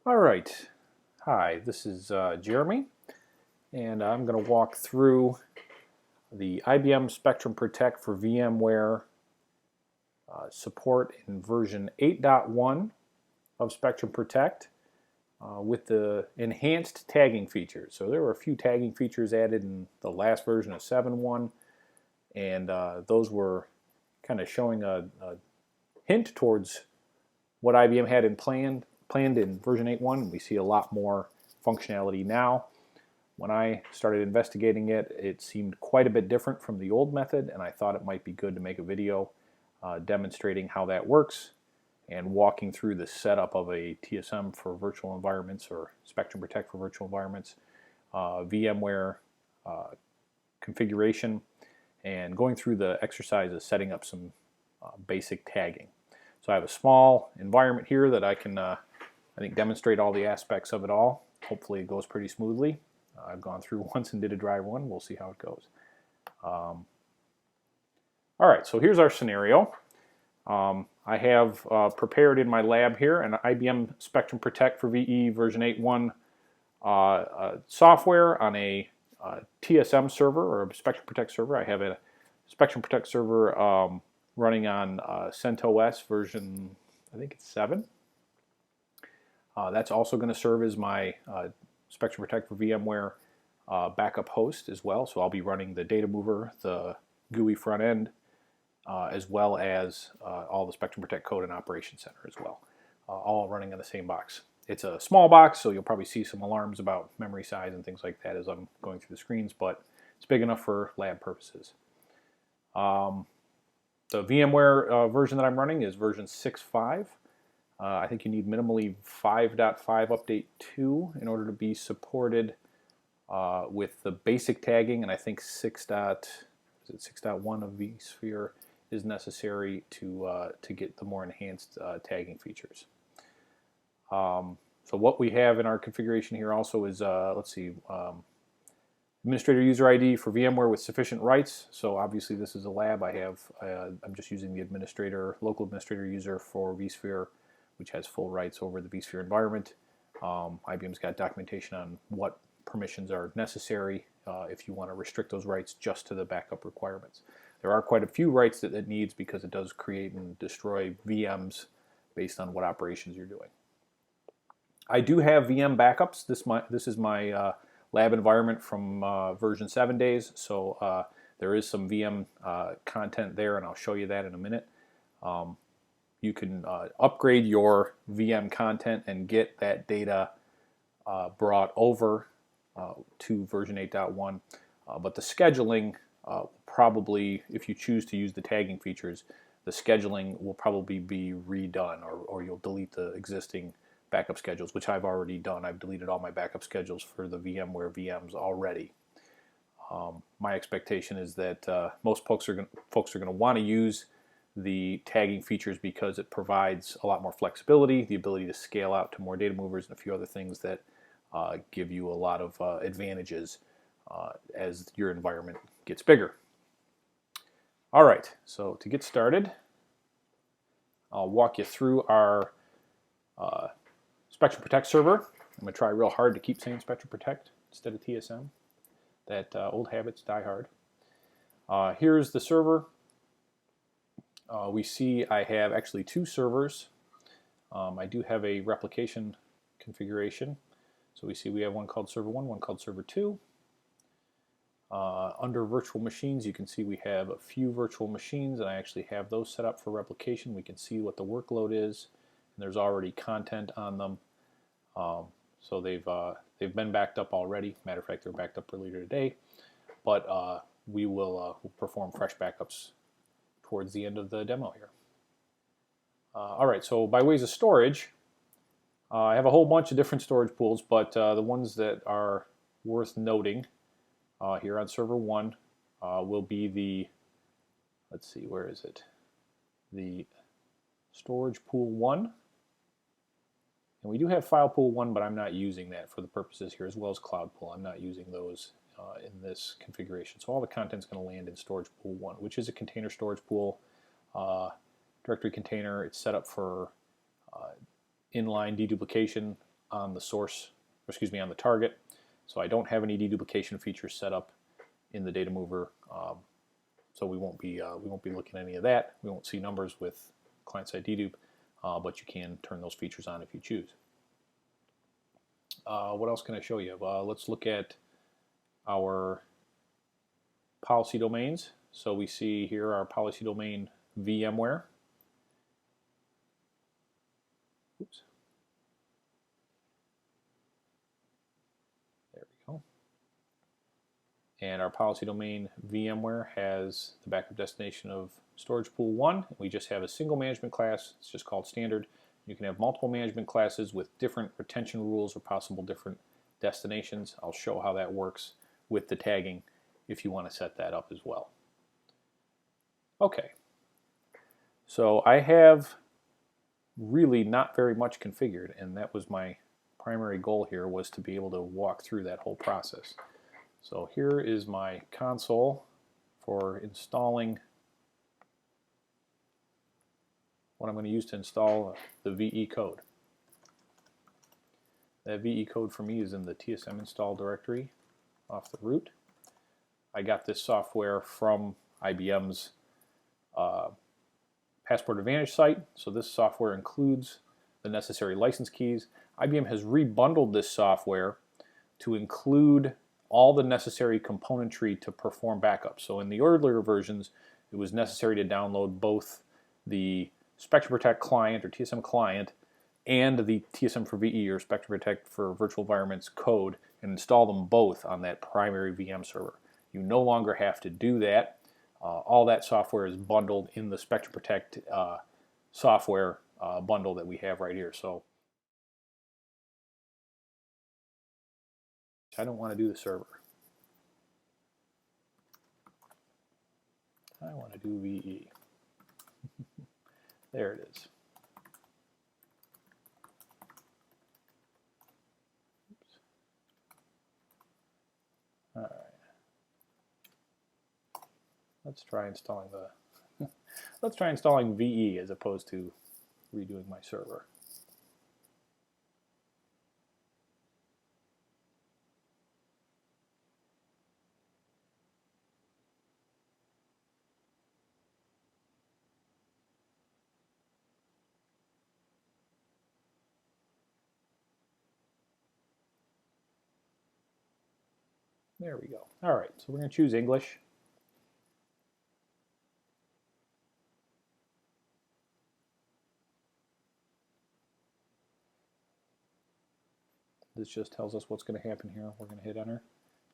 All right. Hi, this is Jeremy, and I'm going to walk through the IBM Spectrum Protect for VMware support in version 8.1 of Spectrum Protect with the enhanced tagging features. So there were a few tagging features added in the last version of 7.1, and those were kind of showing a hint towards what IBM had planned in version 8.1. We see a lot more functionality now. When I started investigating it, it seemed quite a bit different from the old method, and I thought it might be good to make a video demonstrating how that works and walking through the setup of a TSM for virtual environments or Spectrum Protect for virtual environments, VMware configuration, and going through the exercise of setting up some basic tagging. So I have a small environment here that I can, I think, demonstrate all the aspects of it all. Hopefully it goes pretty smoothly. I've gone through once and did a dry run. We'll see how it goes. All right, so here's our scenario. I have prepared in my lab here an IBM Spectrum Protect for VE version 8.1 software on a TSM server or a Spectrum Protect server. I have a Spectrum Protect server running on CentOS version, I think it's 7. That's also going to serve as my Spectrum Protect for VMware backup host as well. So I'll be running the data mover, the GUI front end, as well as all the Spectrum Protect code and Operations Center as well, all running on the same box. It's a small box, so you'll probably see some alarms about memory size and things like that as I'm going through the screens, but it's big enough for lab purposes. The VMware version that I'm running is version 6.5. I think you need minimally 5.5 update 2 in order to be supported with the basic tagging, and I think 6.1 of vSphere is necessary to get the more enhanced tagging features. So what we have in our configuration here also is, let's see, administrator user ID for VMware with sufficient rights. So obviously this is a lab. I'm just using the local administrator user for vSphere, which has full rights over the vSphere environment. IBM's got documentation on what permissions are necessary if you want to restrict those rights just to the backup requirements. There are quite a few rights that it needs because it does create and destroy VMs based on what operations you're doing. I do have VM backups. This is my lab environment from version 7 days, so there is some VM content there, and I'll show you that in a minute. You can upgrade your VM content and get that data brought over to version 8.1, but the scheduling probably, if you choose to use the tagging features, the scheduling will probably be redone, or you'll delete the existing backup schedules, which I've already done. I've deleted all my backup schedules for the VMware VMs already. My expectation is that most folks are going to want to use the tagging features because it provides a lot more flexibility, the ability to scale out to more data movers, and a few other things that give you a lot of advantages as your environment gets bigger. All right, so to get started, I'll walk you through our Spectrum Protect server. I'm going to try real hard to keep saying Spectrum Protect instead of TSM. That old habits die hard. Here's the server. We see I have actually 2 servers. I do have a replication configuration. So we see we have one called server 1, one called server 2. Under virtual machines, you can see we have a few virtual machines, and I actually have those set up for replication. We can see what the workload is, and there's already content on them. So they've been backed up already. Matter of fact, they were backed up earlier today, but we will perform fresh backups towards the end of the demo here. All right, so by ways of storage, I have a whole bunch of different storage pools, but the ones that are worth noting here on server 1 will be the, let's see, where is it? The storage pool 1. And we do have file pool 1, but I'm not using that for the purposes here, as well as cloud pool. I'm not using those in this configuration. So all the content's going to land in storage pool 1, which is a container storage pool, directory container. It's set up for inline deduplication on the source, or excuse me, on the target. So I don't have any deduplication features set up in the data mover, so we won't be looking at any of that. We won't see numbers with client-side dedupe, but you can turn those features on if you choose. What else can I show you? Let's look at our policy domains. So we see here our policy domain VMware. Oops. There we go. And our policy domain VMware has the backup destination of storage pool 1. We just have a single management class. It's just called standard. You can have multiple management classes with different retention rules or possible different destinations. I'll show how that works with the tagging if you want to set that up as well. Okay, so I have really not very much configured, and that was my primary goal here, was to be able to walk through that whole process. So here is my console for installing what I'm going to use to install the VE code. That VE code for me is in the TSM install directory off the root. I got this software from IBM's Passport Advantage site, so this software includes the necessary license keys. IBM has rebundled this software to include all the necessary componentry to perform backups. So in the earlier versions, it was necessary to download both the Spectrum Protect client or TSM client and the TSM for VE or Spectrum Protect for virtual environments code and install them both on that primary VM server. You no longer have to do that. All that software is bundled in the Spectrum Protect software bundle that we have right here. So I don't want to do the server. I want to do VE. There it is. Oops. All right. Let's try installing the let's try installing VE as opposed to redoing my server. There we go. All right, so we're going to choose English. This just tells us what's going to happen here. We're going to hit enter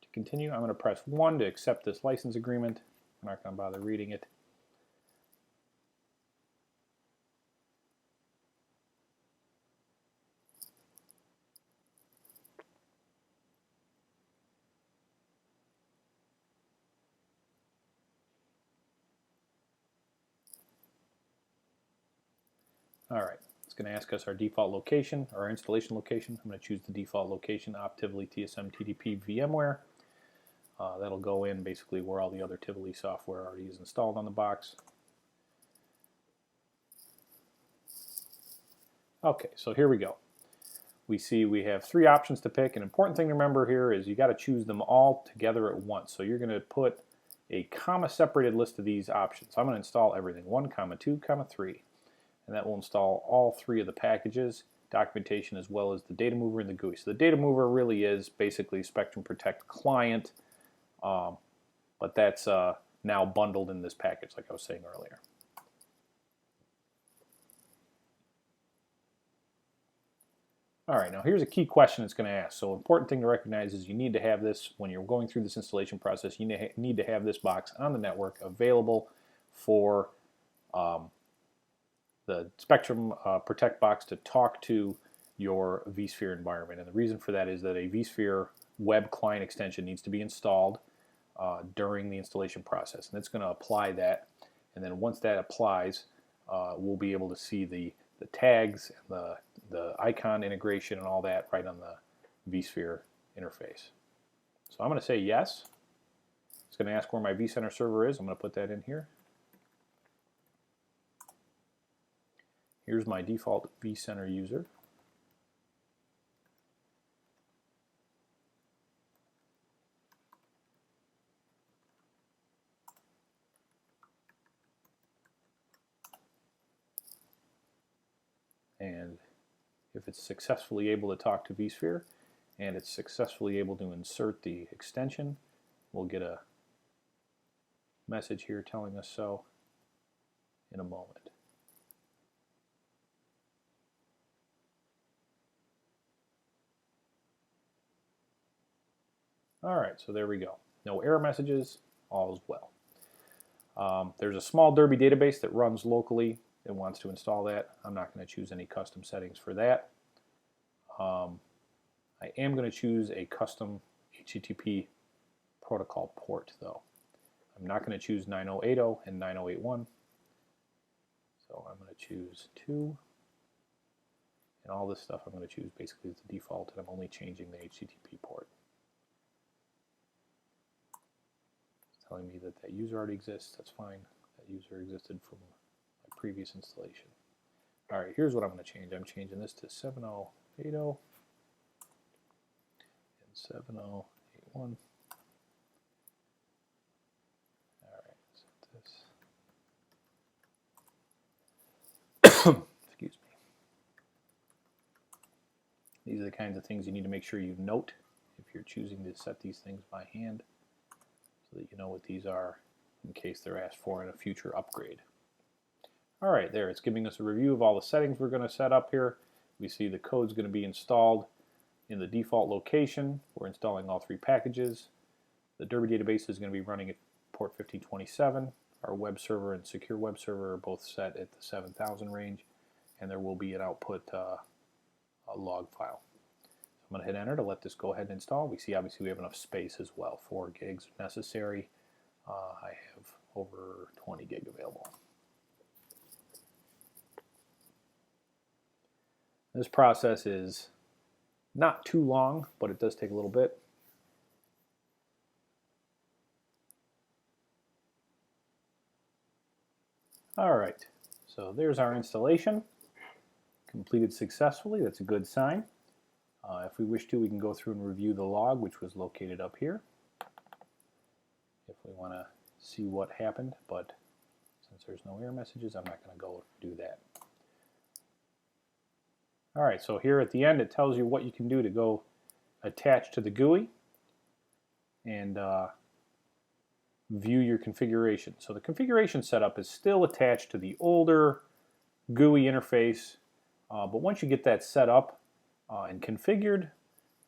to continue. I'm going to press 1 to accept this license agreement. I'm not going to bother reading it. All right, it's going to ask us our default location, or our installation location. I'm going to choose the default location, Tivoli TSM TDP VMware. That'll go in basically where all the other Tivoli software already is installed on the box. Okay, so here we go. We see we have 3 options to pick. An important thing to remember here is you got to choose them all together at once. So you're going to put a comma separated list of these options. I'm going to install everything, 1, 2, 3. And that will install all 3 of the packages, documentation, as well as the data mover and the GUI. So the data mover really is basically Spectrum Protect client, but that's now bundled in this package, like I was saying earlier. All right, now here's a key question it's going to ask. So important thing to recognize is you need to have this, when you're going through this installation process, you need to have this box on the network available for the Spectrum Protect box to talk to your vSphere environment. And the reason for that is that a vSphere web client extension needs to be installed during the installation process. And it's going to apply that. And then once that applies, we'll be able to see the tags and the icon integration and all that right on the vSphere interface. So I'm going to say yes. It's going to ask where my vCenter server is. I'm going to put that in here. Here's my default vCenter user. If it's successfully able to talk to vSphere and it's successfully able to insert the extension, we'll get a message here telling us so in a moment. Alright, so there we go. No error messages, all is well. There's a small Derby database that runs locally. It wants to install that. I'm not going to choose any custom settings for that. I am going to choose a custom HTTP protocol port though. I'm not going to choose 9080 and 9081. So I'm going to choose 2. And all this stuff I'm going to choose basically as the default, and I'm only changing the HTTP port. It's telling me that that user already exists. That's fine. That user existed from my previous installation. All right, here's what I'm going to change. I'm changing this to 7080 and 7081. All right, set this. Excuse me. These are the kinds of things you need to make sure you note if you're choosing to set these things by hand, so that you know what these are in case they're asked for in a future upgrade. All right, there, it's giving us a review of all the settings we're going to set up here. We see the code's going to be installed in the default location. We're installing all 3 packages. The Derby database is going to be running at port 1527. Our web server and secure web server are both set at the 7000 range, and there will be an output a log file. So I'm going to hit enter to let this go ahead and install. We see obviously we have enough space as well, 4 gigs if necessary. I have over 20 gig available. This process is not too long, but it does take a little bit. All right, so there's our installation. Completed successfully. That's a good sign. If we wish to, we can go through and review the log, which was located up here, if we want to see what happened, but since there's no error messages, I'm not going to go do that. All right, so here at the end, it tells you what you can do to go attach to the GUI and view your configuration. So the configuration setup is still attached to the older GUI interface, but once you get that set up and configured,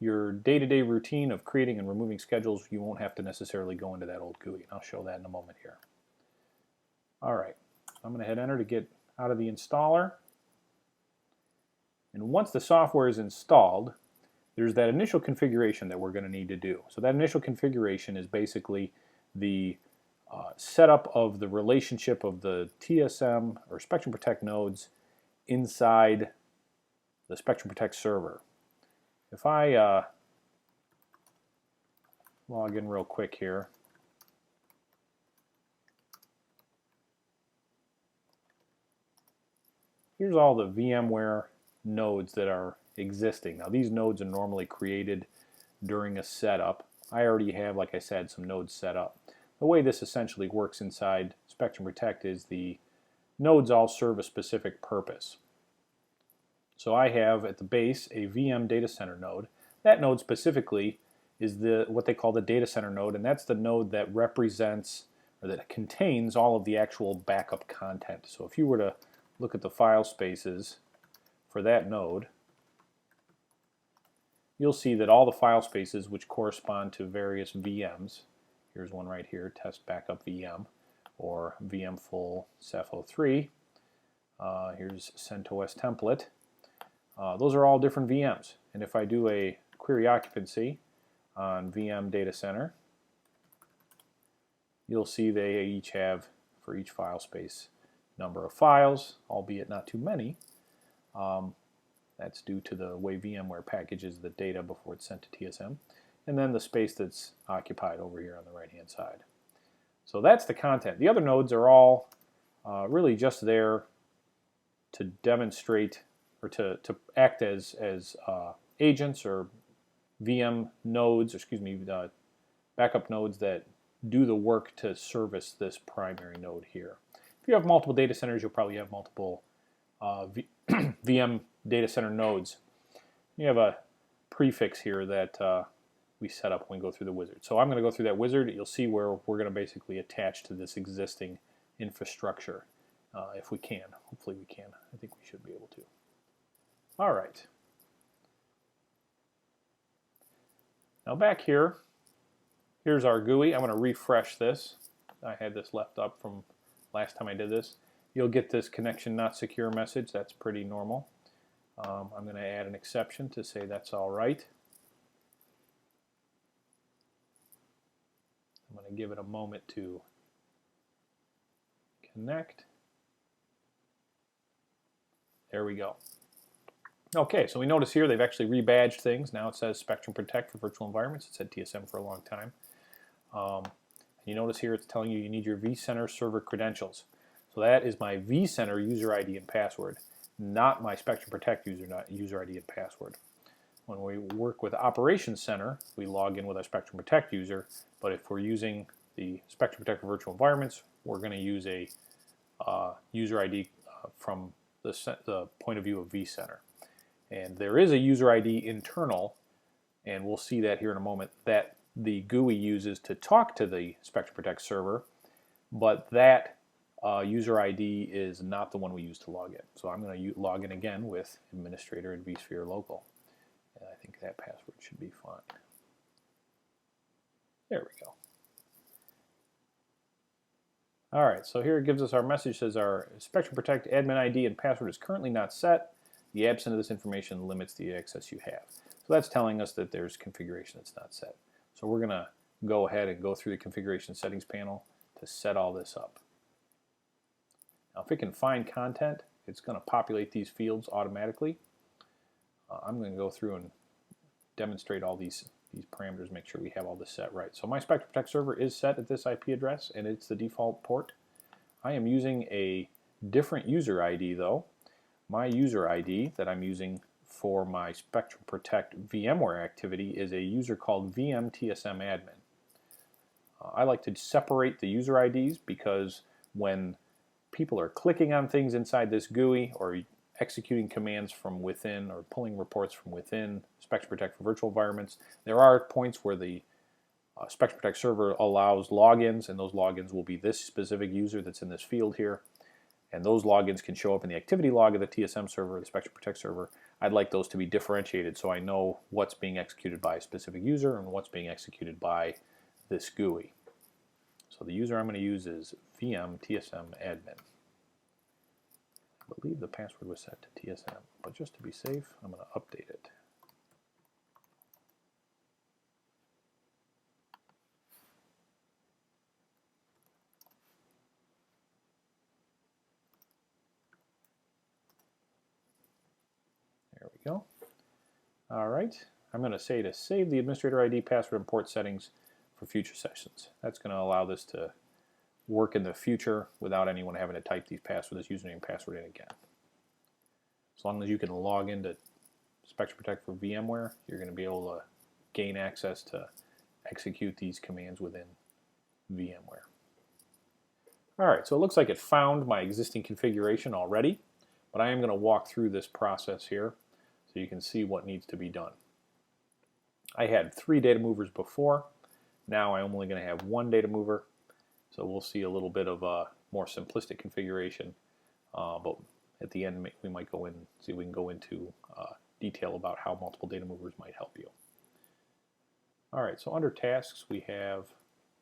your day-to-day routine of creating and removing schedules, you won't have to necessarily go into that old GUI. And I'll show that in a moment here. All right, I'm going to hit enter to get out of the installer. And once the software is installed, there's that initial configuration that we're going to need to do. So that initial configuration is basically the setup of the relationship of the TSM or Spectrum Protect nodes inside the Spectrum Protect server. If I log in real quick here, here's all the VMware nodes that are existing. Now these nodes are normally created during a setup. I already have, like I said, some nodes set up. The way this essentially works inside Spectrum Protect is the nodes all serve a specific purpose. So I have at the base a VM data center node. That node specifically is what they call the data center node, and that's the node that represents or that contains all of the actual backup content. So if you were to look at the file spaces for that node, you'll see that all the file spaces which correspond to various VMs, here's one right here, test backup VM, or VM full Ceph03, here's CentOS template. Those are all different VMs, and if I do a query occupancy on VM data center, you'll see they each have, for each file space, number of files, albeit not too many. That's due to the way VMware packages the data before it's sent to TSM, and then the space that's occupied over here on the right hand side. So that's the content. The other nodes are all really just there to demonstrate or to act as agents or VM nodes, or excuse me, backup nodes that do the work to service this primary node here. If you have multiple data centers, you'll probably have multiple VM data center nodes. You have a prefix here that we set up when we go through the wizard. So I'm going to go through that wizard. You'll see where we're going to basically attach to this existing infrastructure if we can. Hopefully we can. I think we should be able to. All right. Now back here, here's our GUI. I'm going to refresh this. I had this left up from last time I did this. You'll get this connection not secure message. That's pretty normal. I'm going to add an exception to say that's all right. I'm going to give it a moment to connect. There we go. Okay, so we notice here they've actually rebadged things. Now it says Spectrum Protect for virtual environments. It said TSM for a long time. You notice here it's telling you need your vCenter server credentials. So that is my vCenter user ID and password, not my Spectrum Protect user ID and password. When we work with Operations Center, we log in with our Spectrum Protect user, but if we're using the Spectrum Protect for virtual environments, we're going to use a user ID from the point of view of vCenter. And there is a user ID internal, and we'll see that here in a moment, that the GUI uses to talk to the Spectrum Protect server, but that user ID is not the one we use to log in. So I'm going to log in again with administrator and vSphere local. And I think that password should be fine. There we go. All right, so here it gives us our message, says our Spectrum Protect admin ID and password is currently not set. The absence of this information limits the access you have. So that's telling us that there's configuration that's not set. So we're going to go ahead and go through the configuration settings panel to set all this up. Now if it can find content, it's going to populate these fields automatically. I'm going to go through and demonstrate all these parameters, make sure we have all this set right. So my Spectrum Protect server is set at this IP address, and it's the default port. I am using a different user ID though. My user ID that I'm using for my Spectrum Protect VMware activity is a user called VMTSM-admin. I like to separate the user IDs because when people are clicking on things inside this GUI or executing commands from within or pulling reports from within Spectrum Protect for virtual environments, there are points where the Spectrum Protect server allows logins, and those logins will be this specific user that's in this field here. And those logins can show up in the activity log of the TSM server, the Spectrum Protect server. I'd like those to be differentiated so I know what's being executed by a specific user and what's being executed by this GUI. So the user I'm going to use is VMTSM-admin. I believe the password was set to TSM, but just to be safe, I'm going to update it. There we go. All right, I'm going to say to save the administrator ID, password, and port settings for future sessions. That's going to allow this to work in the future without anyone having to type these passwords, this username and password in again. As long as you can log into Spectrum Protect for VMware, you're going to be able to gain access to execute these commands within VMware. All right, so it looks like it found my existing configuration already, but I am going to walk through this process here so you can see what needs to be done. I had 3 data movers before. Now I'm only going to have 1 data mover. So we'll see a little bit of a more simplistic configuration, but at the end we might go in and see if we can go into detail about how multiple data movers might help you. All right, so under tasks we have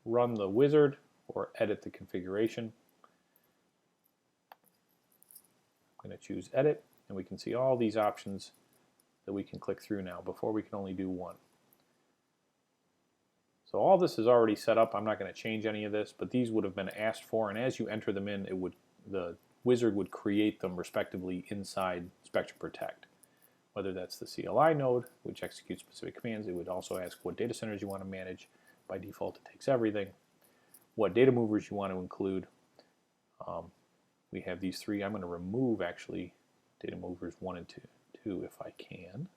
run the wizard or edit the configuration. I'm going to choose edit, and we can see all these options that we can click through now. Before we can only do 1. So all this is already set up. I'm not going to change any of this, but these would have been asked for, and as you enter them in, the wizard would create them respectively inside Spectrum Protect. Whether that's the CLI node, which executes specific commands, it would also ask what data centers you want to manage. By default, it takes everything. What data movers you want to include. We have these 3. I'm going to remove actually data movers 1 and 2 if I can.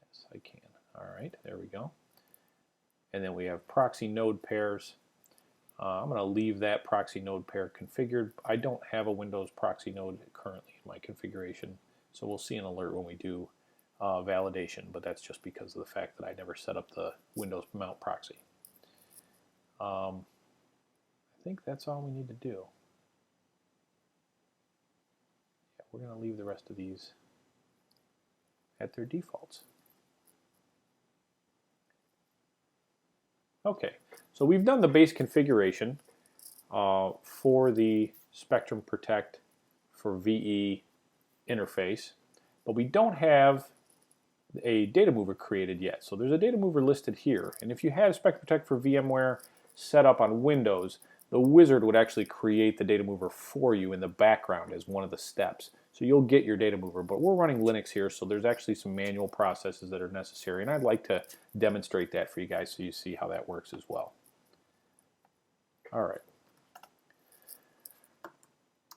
Yes, I can. All right, there we go. And then we have proxy node pairs. I'm going to leave that proxy node pair configured. I don't have a Windows proxy node currently currently in my configuration. So we'll see an alert when we do validation, but that's just because of the fact that I never set up the Windows mount proxy. I think that's all we need to do. Yeah, we're going to leave the rest of these at their defaults. Okay, so we've done the base configuration for the Spectrum Protect for VE interface, but we don't have a data mover created yet. So there's a data mover listed here, and if you had Spectrum Protect for VMware set up on Windows, the wizard would actually create the data mover for you in the background as one of the steps. So you'll get your data mover, but we're running Linux here, so there's actually some manual processes that are necessary, and I'd like to demonstrate that for you guys so you see how that works as well. All right.